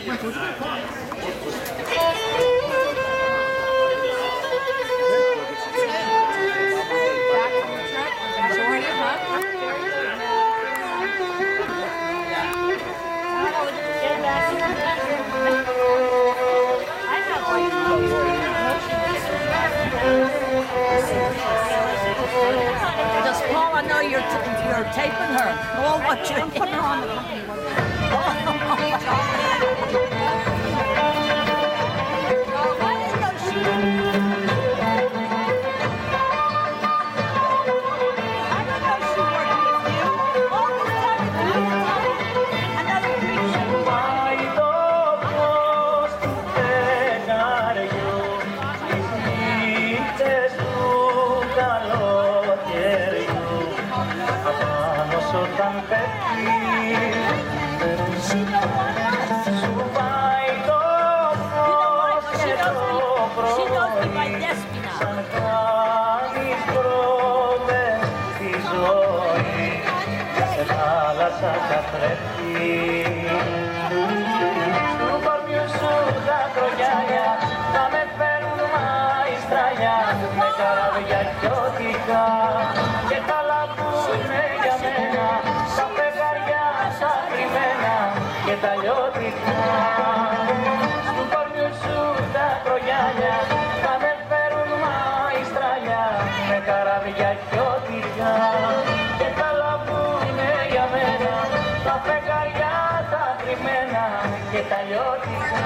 Does Paula know you're taping her? Well, what you're putting her on the company όταν πέφτει σου πάει το φως και το πρωί σαν κάνεις πρώτες στη ζωή σε θάλασσα καθρέφτη στου κορμιού σου τα κρογιάλια θα με φέρουν μαϊστράλια με καράβια γιώτικα και τα λαμπούνε για μένα τα φεγγαριά τα κρυμμένα και τα λιώτικα στου κορμιού σου τα κρογιάλια θα με φέρουν μαϊστράλια με καράβια γιώτικα και τα λαμπούνε για μένα τα φεγγαριά τα κρυμμένα και τα λιώτικα.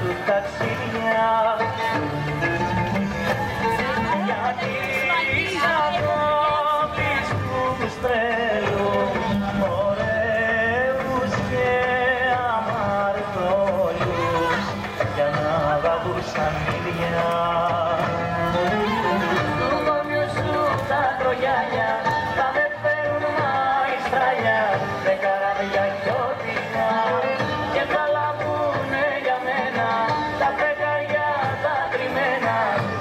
Σου ταξίδια γιατί αγάπης τους τρέλους ωραίους και αμαρτωλούς για να βαδούσαν ίδια του κορμιού σου τα κρογιάλια θα με φέρουν μαϊστράλια με καράβια γιώτικα και θα λαμπούνε για μένα τα φεγγαριά τα κρυμμένα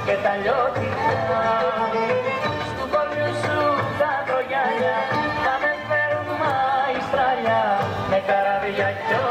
και τα λιώτικα στου κορμιού σου τα κρογιάλια θα με φέρουν μαϊστράλια με καράβια γιώτικα.